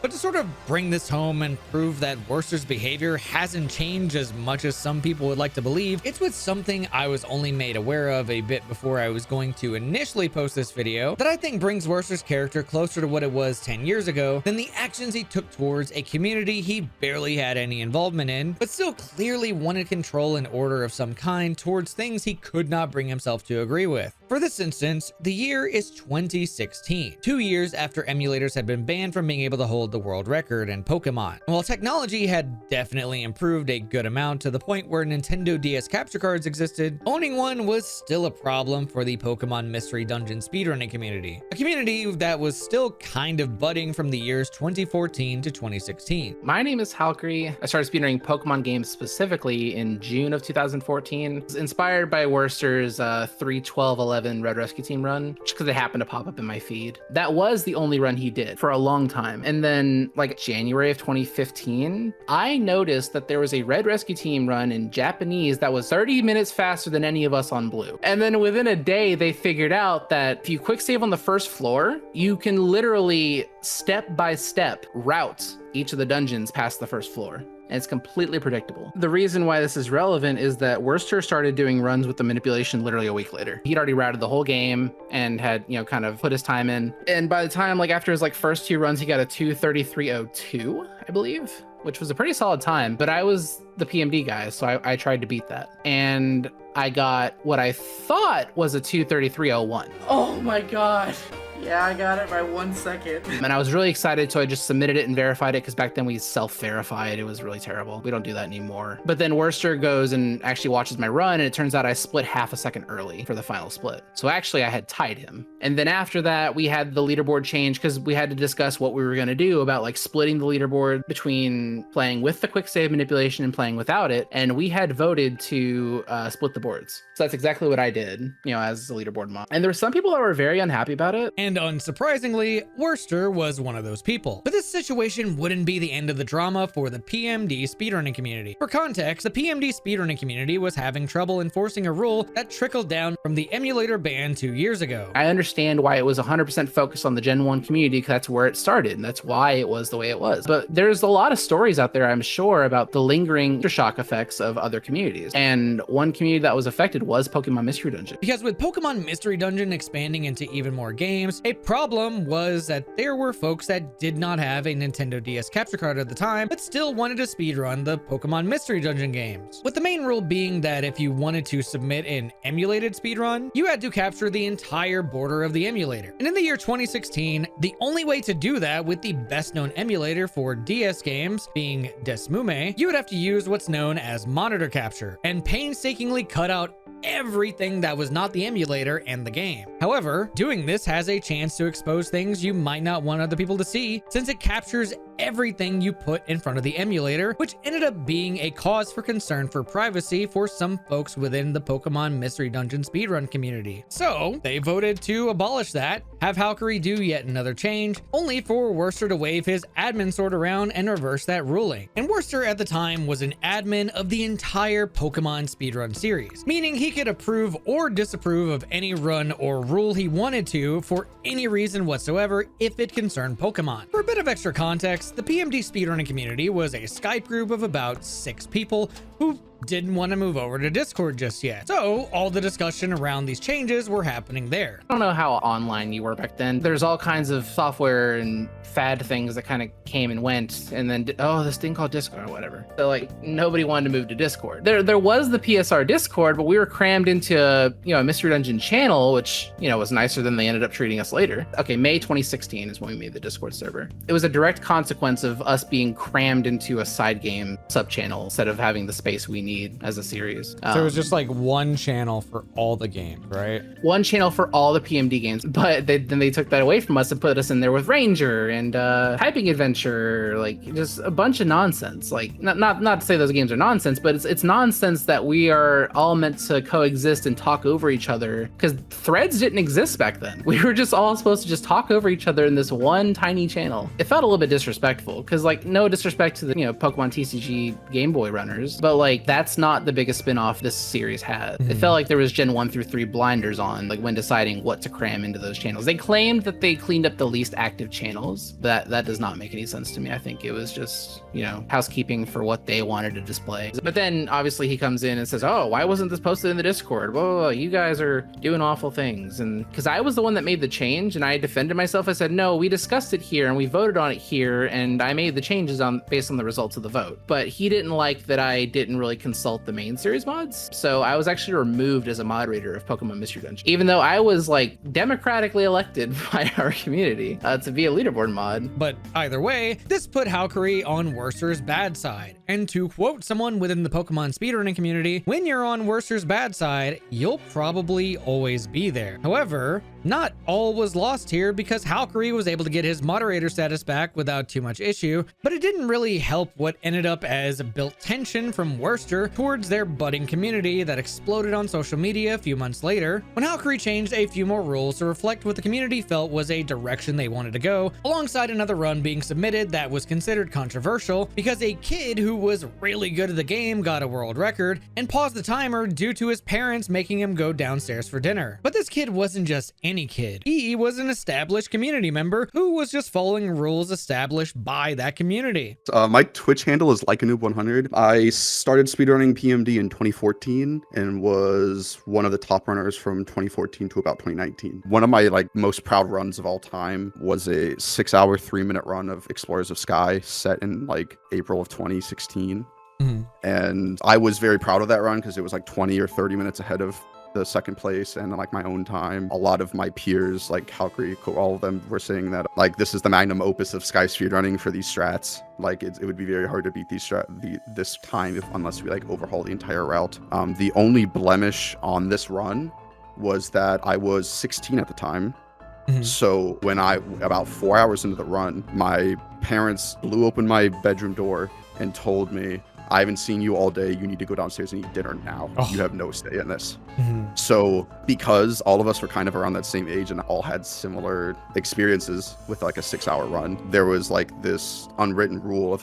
But to sort of bring this home and prove that Werster's behavior hasn't changed as much as some people would like to believe, it's with something I was only made aware of a bit before I was going to initially post this video that I think brings Werster's character closer to what it was 10 years ago than the actions he took towards a community he barely had any involvement in, but still clearly wanted control and order of some kind towards things he could not bring himself to agree with. For this instance, the year is 2016, 2 years after emulators had been banned from being able to hold the world record in Pokemon. While technology had definitely improved a good amount to the point where Nintendo DS capture cards existed, owning one was still a problem for the Pokemon Mystery Dungeon speedrunning community, a community that was still kind of budding from the years 2014 to 2016. My name is Halkry. I started speedrunning Pokemon games specifically in June of 2014. It was inspired by Werster's 3-12-11 Red Rescue Team run, just because it happened to pop up in my feed. That was the only run he did for a long time. And then, like, January of 2015, I noticed that there was a Red Rescue Team run in Japanese that was 30 minutes faster than any of us on Blue. And then within a day, they figured out that if you quick save on the first floor, you can literally step by step route each of the dungeons past the first floor. And it's completely predictable. The reason why this is relevant is that Werster started doing runs with the manipulation literally a week later. He'd already routed the whole game and had, you know, kind of put his time in. And by the time, like, after his like first 2 runs, he got a 2:33:02, I believe, which was a pretty solid time. But I was the PMD guy, so I tried to beat that. And I got what I thought was a 2:33:01. Oh my god. Yeah, I got it by 1 second. And I was really excited, so I just submitted it and verified it, because back then we self-verified. It was really terrible. We don't do that anymore. But then Werster goes and actually watches my run, and it turns out I split half a second early for the final split. So actually I had tied him. And then after that, we had the leaderboard change, because we had to discuss what we were going to do about like splitting the leaderboard between playing with the quick save manipulation and playing without it. And we had voted to split the boards. So that's exactly what I did, you know, as the leaderboard mod. And there were some people that were very unhappy about it. And unsurprisingly, Werster was one of those people. But this situation wouldn't be the end of the drama for the PMD speedrunning community. For context, the PMD speedrunning community was having trouble enforcing a rule that trickled down from the emulator ban 2 years ago. I understand why it was 100% focused on the Gen 1 community, because that's where it started, and that's why it was the way it was. But there's a lot of stories out there, I'm sure, about the lingering aftershock effects of other communities. And one community that was affected was Pokemon Mystery Dungeon. Because with Pokemon Mystery Dungeon expanding into even more games, a problem was that there were folks that did not have a Nintendo DS capture card at the time, but still wanted to speedrun the Pokemon Mystery Dungeon games. With the main rule being that if you wanted to submit an emulated speedrun, you had to capture the entire border of the emulator. And in the year 2016, the only way to do that with the best known emulator for DS games being Desmume, you would have to use what's known as monitor capture and painstakingly cut out everything that was not the emulator and the game. However, doing this has a chance to expose things you might not want other people to see, since it captures everything you put in front of the emulator, which ended up being a cause for concern for privacy for some folks within the Pokemon Mystery Dungeon speedrun community. So they voted to abolish that, have Valkyrie do yet another change, only for Werster to wave his admin sword around and reverse that ruling. And Werster at the time was an admin of the entire Pokemon speedrun series, meaning he could approve or disapprove of any run or rule he wanted to for any reason whatsoever if it concerned Pokemon. For a bit of extra context, the PMD speedrunning community was a Skype group of about 6 people who didn't want to move over to Discord just yet. So all the discussion around these changes were happening there. I don't know how online you were back then. There's all kinds of software and fad things that kind of came and went, and then this thing called Discord or whatever. So like nobody wanted to move to Discord. There was the PSR Discord, but we were crammed into a Mystery Dungeon channel, which was nicer than they ended up treating us later. Okay, May 2016 is when we made the Discord server. It was a direct consequence of us being crammed into a side game sub channel instead of having the space we need as a series. So it was just like one channel for all the games, right? One channel for all the PMD games, but then they took that away from us and put us in there with Ranger and Typing Adventure, like just a bunch of nonsense. Like not to say those games are nonsense, but it's nonsense that we are all meant to coexist and talk over each other, because threads didn't exist back then. We were just all supposed to just talk over each other in this one tiny channel. It felt a little bit disrespectful, because like no disrespect to the Pokemon TCG Game Boy runners, but like that's not the biggest spin-off this series had. It felt like there was Gen 1 through 3 blinders on, like when deciding what to cram into those channels. They claimed that they cleaned up the least active channels, but that does not make any sense to me. I think it was just, housekeeping for what they wanted to display. But then obviously he comes in and says, oh, why wasn't this posted in the Discord? Whoa, you guys are doing awful things. And because I was the one that made the change and I defended myself, I said, no, we discussed it here and we voted on it here and I made the changes based on the results of the vote. But he didn't like that I didn't really consult the main series mods. So I was actually removed as a moderator of Pokemon Mystery Dungeon, even though I was like democratically elected by our community to be a leaderboard mod. But either way, this put Valkyrie on Werster's bad side. And to quote someone within the Pokemon speedrunning community, when you're on Werster's bad side, you'll probably always be there. However, not all was lost here, because Valkyrie was able to get his moderator status back without too much issue, but it didn't really help what ended up as built tension from Werster towards their budding community that exploded on social media a few months later, when Valkyrie changed a few more rules to reflect what the community felt was a direction they wanted to go, alongside another run being submitted that was considered controversial because a kid who was really good at the game got a world record and paused the timer due to his parents making him go downstairs for dinner. But this kid wasn't just any kid. He was an established community member who was just following rules established by that community. My Twitch handle is LikeANoob100. I started speedrunning PMD in 2014 and was one of the top runners from 2014 to about 2019. One of my most proud runs of all time was a 6-hour 3-minute run of Explorers of Sky set in April of 2016. And I was very proud of that run because it was 20 or 30 minutes ahead of the second place and my own time. A lot of my peers, like Valkyrie, all of them were saying that this is the magnum opus of Sky speedrunning for these strats. It would be very hard to beat this time unless we overhaul the entire route. The only blemish on this run was that I was 16 at the time. So when about 4 hours into the run, my parents blew open my bedroom door and told me, I haven't seen you all day. You need to go downstairs and eat dinner now. You have no say in this. So because all of us were kind of around that same age and all had similar experiences with a 6-hour run, there was this unwritten rule of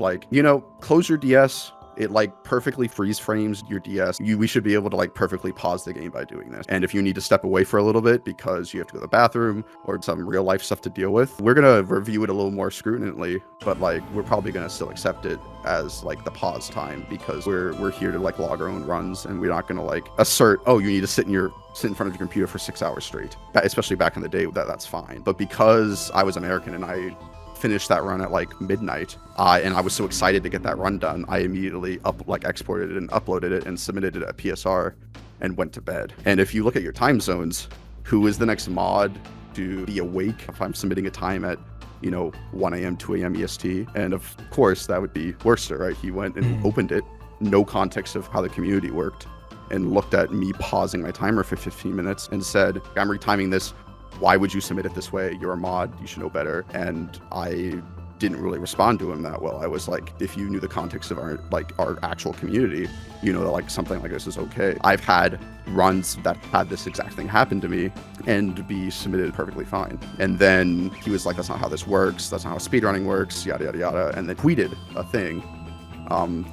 close your DS. It perfectly freeze frames your DS. We should be able to perfectly pause the game by doing this. And if you need to step away for a little bit because you have to go to the bathroom or some real life stuff to deal with, we're gonna review it a little more scrutinally, but we're probably gonna still accept it as the pause time because we're here to log our own runs, and we're not gonna assert, oh, you need to sit in front of your computer for 6 hours straight. Especially back in the day, that's fine. But because I was American and I finished that run at midnight, and I was so excited to get that run done, I immediately exported it and uploaded it and submitted it at PSR and went to bed. And if you look at your time zones, who is the next mod to be awake if I'm submitting a time at 1 a.m., 2 a.m. EST? And of course that would be Werster, right? He went and opened it, no context of how the community worked, and looked at me pausing my timer for 15 minutes and said, I'm retiming this. Why would you submit it this way? You're a mod, you should know better. And I didn't really respond to him that well. I was like, if you knew the context of our actual community, you know that like something like this is okay. I've had runs that had this exact thing happen to me and be submitted perfectly fine. And then he was like, that's not how this works. That's not how speedrunning works, yada, yada, yada. And then tweeted a thing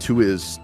to his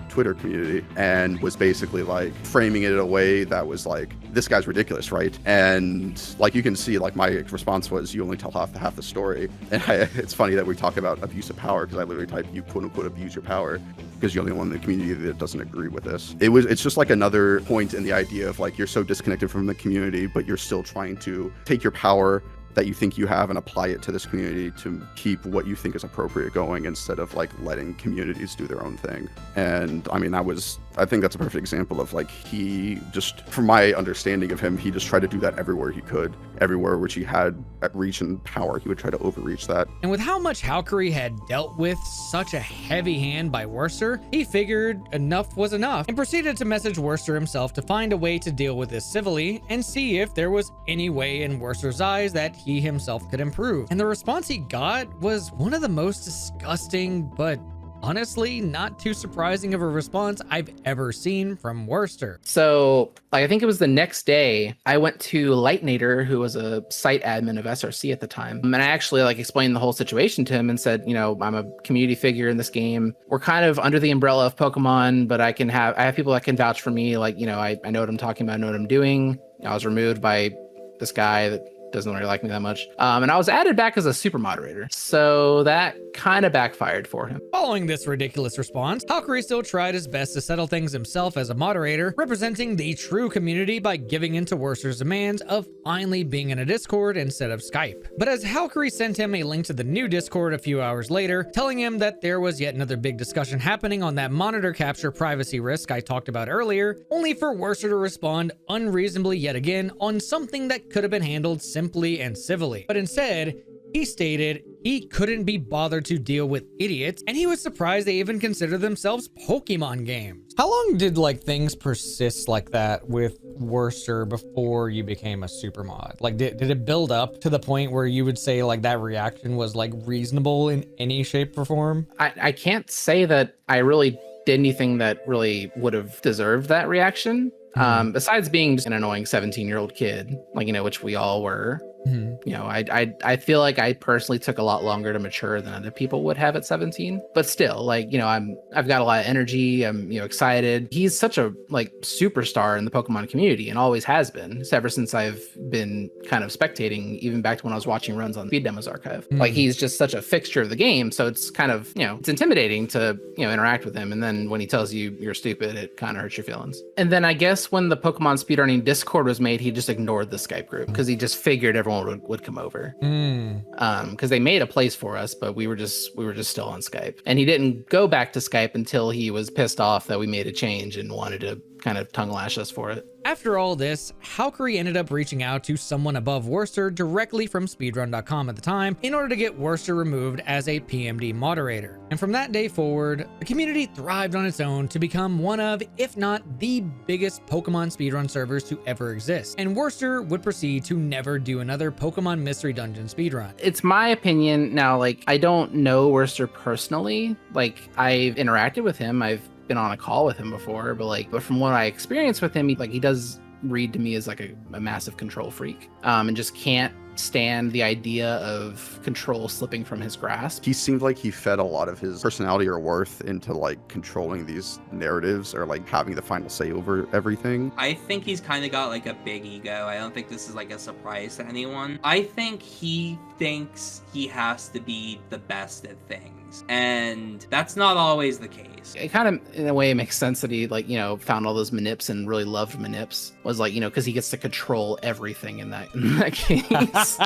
Twitter community and was basically like framing it in a way that was like, this guy's ridiculous, right? And like you can see, like my response was, you only tell half the story. And it's funny that we talk about abuse of power, because I literally type, you quote unquote abuse your power, because you're the only one in the community that doesn't agree with this. It's just like another point in the idea of like, you're so disconnected from the community, but you're still trying to take your power that you think you have and apply it to this community to keep what you think is appropriate going, instead of like letting communities do their own thing. And I mean, I think that's a perfect example of like, he just, from my understanding of him, he just tried to do that everywhere he could, everywhere which he had reach and power, he would try to overreach that. And with how much Valkyrie had dealt with such a heavy hand by Werster, he figured enough was enough and proceeded to message Werster himself to find a way to deal with this civilly and see if there was any way in Werster's eyes that he himself could improve. And the response he got was one of the most disgusting, but honestly not too surprising of a response I've ever seen from Werster. So like, I think it was the next day, I went to Lightnator, who was a site admin of SRC at the time. And I actually like explained the whole situation to him and said, you know, I'm a community figure in this game. We're kind of under the umbrella of Pokemon, but I have people that can vouch for me. Like, you know, I know what I'm talking about, I know what I'm doing. I was removed by this guy that doesn't really like me that much. And I was added back as a super moderator. So that kind of backfired for him. Following this ridiculous response, Valkyrie still tried his best to settle things himself as a moderator, representing the true community by giving in to Werster's demands of finally being in a Discord instead of Skype. But as Valkyrie sent him a link to the new Discord a few hours later, telling him that there was yet another big discussion happening on that monitor capture privacy risk I talked about earlier, only for Werster to respond unreasonably yet again on something that could have been handled simply and civilly. But instead, he stated he couldn't be bothered to deal with idiots, and he was surprised they even consider themselves Pokemon games. How long did like things persist like that with Werster before you became a super mod? Like did it build up to the point where you would say like that reaction was like reasonable in any shape or form? I can't say that I really did anything that really would have deserved that reaction. Besides being just an annoying 17-year-old kid, like, you know, which we all were. You know, I feel like I personally took a lot longer to mature than other people would have at 17, but still, like, you know, I've got a lot of energy. I'm, you know, excited. He's such a like superstar in the Pokemon community and always has been ever since I've been kind of spectating, even back to when I was watching runs on Speed Demos Archive. Like, he's just such a fixture of the game. So it's kind of, you know, it's intimidating to, you know, interact with him. And then when he tells you you're stupid, it kind of hurts your feelings. And then I guess when the Pokemon speedrunning Discord was made, he just ignored the Skype group because he just figured everyone would come over, because they made a place for us, but we were just still on Skype, and he didn't go back to Skype until he was pissed off that we made a change and wanted to kind of tongue lash us for it. After all this, Valkyrie ended up reaching out to someone above Werster directly from speedrun.com at the time in order to get Werster removed as a PMD moderator. And from that day forward, the community thrived on its own to become one of, if not the biggest Pokemon speedrun servers to ever exist. And Werster would proceed to never do another Pokemon Mystery Dungeon speedrun. It's my opinion now, like, I don't know Werster personally. Like, I've interacted with him. I've been on a call with him before, but from what I experienced with him, he does read to me as like a massive control freak, and just can't stand the idea of control slipping from his grasp. He seemed like he fed a lot of his personality or worth into like controlling these narratives or like having the final say over everything. I think he's kind of got like a big ego. I don't think this is like a surprise to anyone. I think he thinks he has to be the best at things, and that's not always the case. It kind of, in a way, makes sense that he, like, you know, found all those manips and really loved manips. Was like, you know, because he gets to control everything in that case.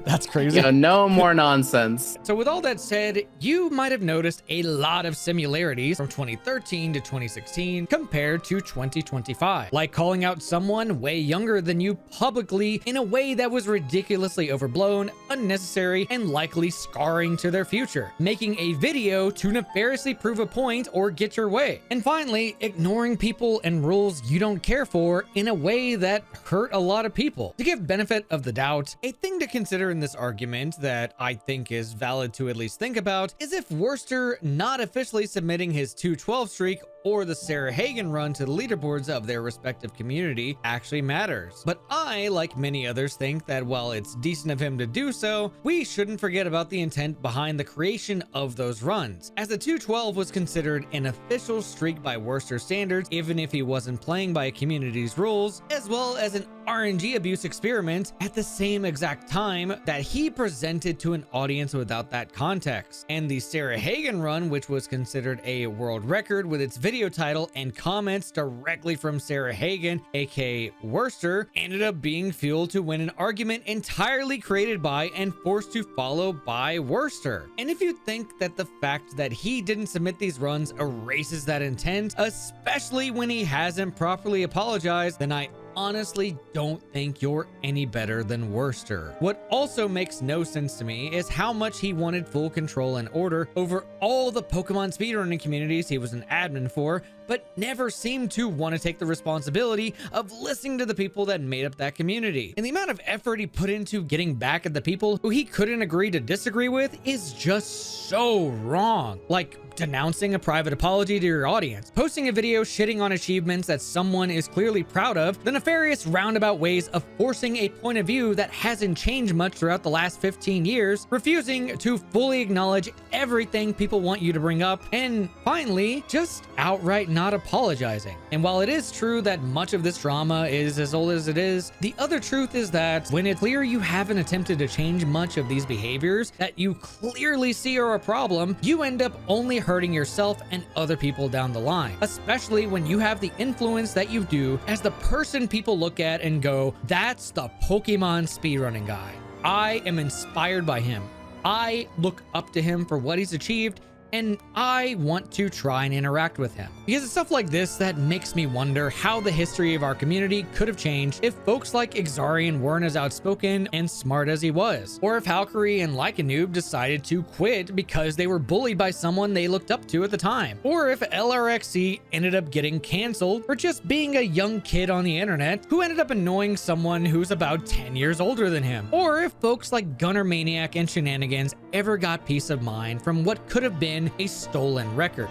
That's crazy. You know, no more nonsense. So with all that said, you might have noticed a lot of similarities from 2013 to 2016 compared to 2025. Like calling out someone way younger than you publicly in a way that was ridiculously overblown, unnecessary, and likely scarring to their future. Making a video to nefariously prove a point or get your way. And finally, ignoring people and rules you don't care for in a way that hurt a lot of people. To give benefit of the doubt, a thing to consider in this argument that I think is valid to at least think about is if Werster not officially submitting his 212 streak or the Sarah Hagen run to the leaderboards of their respective community actually matters. But I, like many others, think that while it's decent of him to do so, we shouldn't forget about the intent behind the creation of those runs, as the 212 was considered an official streak by Werster standards, even if he wasn't playing by a community's rules, as well as an RNG abuse experiment at the same exact time that he presented to an audience without that context. And the Sarah Hagen run, which was considered a world record with its video title and comments directly from Sarah Hagen, aka Werster, ended up being fuel to win an argument entirely created by and forced to follow by Werster. And if you think that the fact that he didn't submit these runs erases that intent, especially when he hasn't properly apologized, then I honestly don't think you're any better than Werster. What also makes no sense to me is how much he wanted full control and order over all the Pokemon speedrunning communities he was an admin for, but never seemed to want to take the responsibility of listening to the people that made up that community. And the amount of effort he put into getting back at the people who he couldn't agree to disagree with is just so wrong. Like denouncing a private apology to your audience, posting a video shitting on achievements that someone is clearly proud of, the nefarious roundabout ways of forcing a point of view that hasn't changed much throughout the last 15 years, refusing to fully acknowledge everything people want you to bring up, and finally, just outright not apologizing. And while it is true that much of this drama is as old as it is, the other truth is that when it's clear you haven't attempted to change much of these behaviors that you clearly see are a problem, you end up only hurting yourself and other people down the line, especially when you have the influence that you do as the person people look at and go, that's the Pokemon speedrunning guy. I am inspired by him. I look up to him for what he's achieved, and I want to try and interact with him. Because it's stuff like this that makes me wonder how the history of our community could have changed if folks like Exarian weren't as outspoken and smart as he was, or if Valkyrie and Lycanoob decided to quit because they were bullied by someone they looked up to at the time, or if LRXC ended up getting canceled for just being a young kid on the internet who ended up annoying someone who's about 10 years older than him, or if folks like Gunner Maniac and Shenanigans ever got peace of mind from what could have been a stolen record.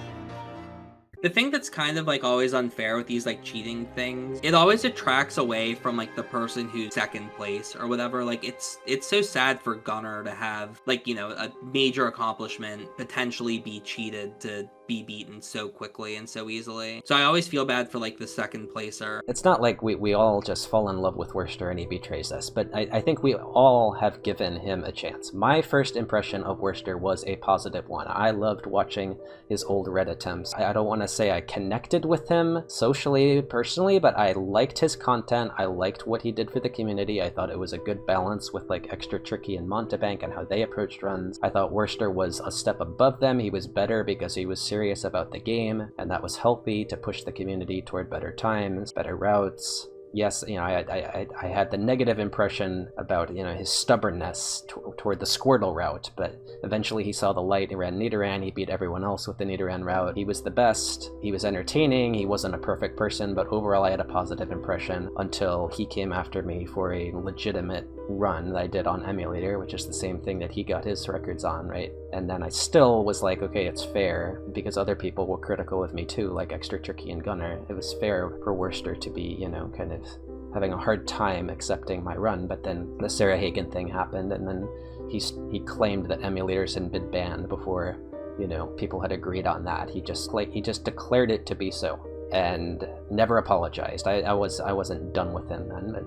The thing that's kind of like always unfair with these like cheating things, it always detracts away from like the person who's second place or whatever. Like it's so sad for Gunner to have like, you know, a major accomplishment potentially be cheated to be beaten so quickly and so easily. So I always feel bad for like the second placer. It's not like we all just fall in love with Werster and he betrays us, but I think we all have given him a chance. My first impression of Werster was a positive one. I loved watching his old Red attempts. I don't want to say I connected with him socially, personally, but I liked his content. I liked what he did for the community. I thought it was a good balance with like Extra Tricky and Montebank and how they approached runs. I thought Werster was a step above them. He was better because he was serious about the game, and that was healthy to push the community toward better times, better routes. Yes, you know, I had the negative impression about, you know, his stubbornness toward the Squirtle route, but eventually he saw the light, he ran Nidoran, he beat everyone else with the Nidoran route. He was the best, he was entertaining, he wasn't a perfect person, but overall I had a positive impression until he came after me for a legitimate run that I did on emulator, which is the same thing that he got his records on, right? And then I still was like, okay, it's fair, because other people were critical of me too, like Extra Tricky and Gunner. It was fair for Werster to be, you know, kind of having a hard time accepting my run, but then the Sarah Hagen thing happened, and then he claimed that emulators had been banned before, you know, people had agreed on that. He just declared it to be so, and never apologized. I wasn't done with him then, but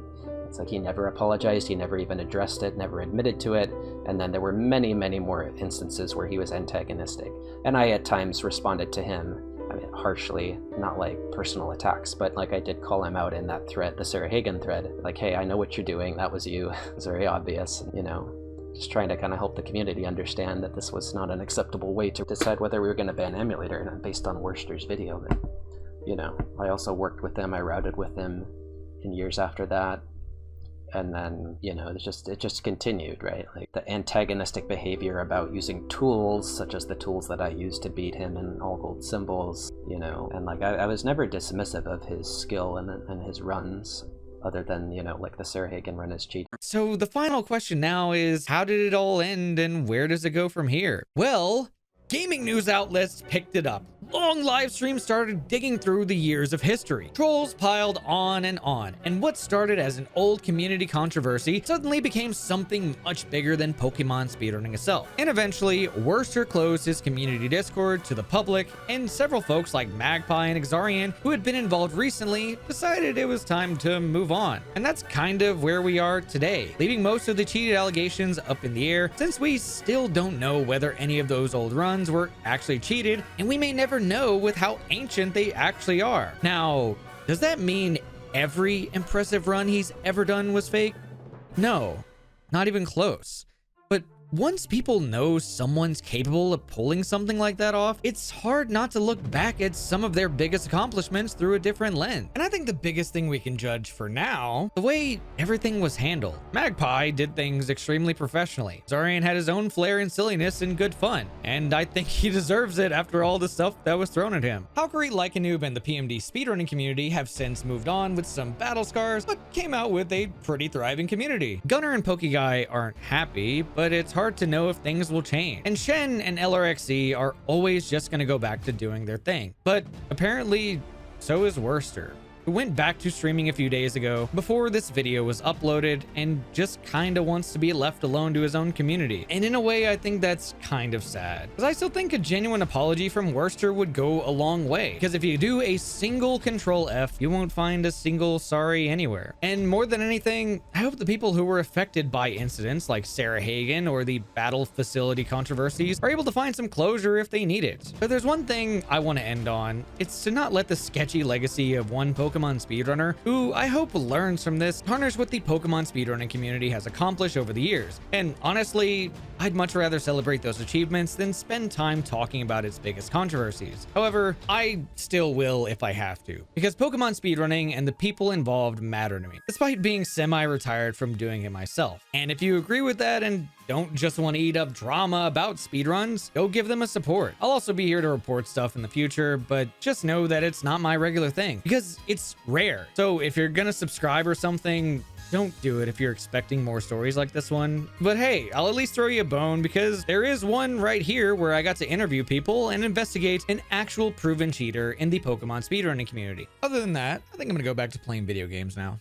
it's like he never apologized, he never even addressed it, never admitted to it, and then there were many, many more instances where he was antagonistic, and I at times responded to him, I mean, harshly, not like personal attacks, but like I did call him out in that thread, the Sarah Hagen thread, like, hey, I know what you're doing, that was you. It's very obvious, you know, just trying to kind of help the community understand that this was not an acceptable way to decide whether we were going to ban emulator based on Werster's video. But, you know, I also worked with them, I routed with them in years after that. And then, you know, it just continued, right? Like the antagonistic behavior about using tools, such as the tools that I used to beat him in all gold symbols, you know, and like I was never dismissive of his skill and his runs. other than, you know, like the Sarhagen run is cheating. So the final question now is, how did it all end and where does it go from here? Well, gaming news outlets picked it up. Long live streams started digging through the years of history. Trolls piled on, and what started as an old community controversy suddenly became something much bigger than Pokemon speedrunning itself. And eventually, Werster closed his community Discord to the public, and several folks like Magpie and Exarian, who had been involved recently, decided it was time to move on. And that's kind of where we are today, leaving most of the cheated allegations up in the air, since we still don't know whether any of those old runs were actually cheated, and we may never know with how ancient they actually are. Now, does that mean every impressive run he's ever done was fake? No, not even close. But once people know someone's capable of pulling something like that off, it's hard not to look back at some of their biggest accomplishments through a different lens. And I think the biggest thing we can judge for now, the way everything was handled. Magpie did things extremely professionally. Zarian had his own flair and silliness and good fun, and I think he deserves it after all the stuff that was thrown at him. Valkyrie, Lycanoob, and the PMD speedrunning community have since moved on with some battle scars, but came out with a pretty thriving community. Gunner and Pokeguy aren't happy, but it's hard to know if things will change. And Shen and LRXC are always just going to go back to doing their thing. But apparently, so is Werster, who went back to streaming a few days ago before this video was uploaded and just kinda wants to be left alone to his own community. And in a way, I think that's kind of sad, because I still think a genuine apology from Werster would go a long way, because if you do a single Control F, you won't find a single sorry anywhere. And more than anything, I hope the people who were affected by incidents like Sarhagen or the battle facility controversies are able to find some closure if they need it. But there's one thing I want to end on. It's to not let the sketchy legacy of one Pokemon speedrunner, who I hope learns from this, tarnish what the Pokemon speedrunning community has accomplished over the years. And honestly, I'd much rather celebrate those achievements than spend time talking about its biggest controversies. However, I still will if I have to, because Pokemon speedrunning and the people involved matter to me, despite being semi-retired from doing it myself. And if you agree with that and don't just want to eat up drama about speedruns, go give them a support. I'll also be here to report stuff in the future, but just know that it's not my regular thing, because it's rare. So if you're gonna subscribe or something, don't do it if you're expecting more stories like this one. But hey, I'll at least throw you a bone, because there is one right here where I got to interview people and investigate an actual proven cheater in the Pokemon speedrunning community. Other than that, I think I'm gonna go back to playing video games now.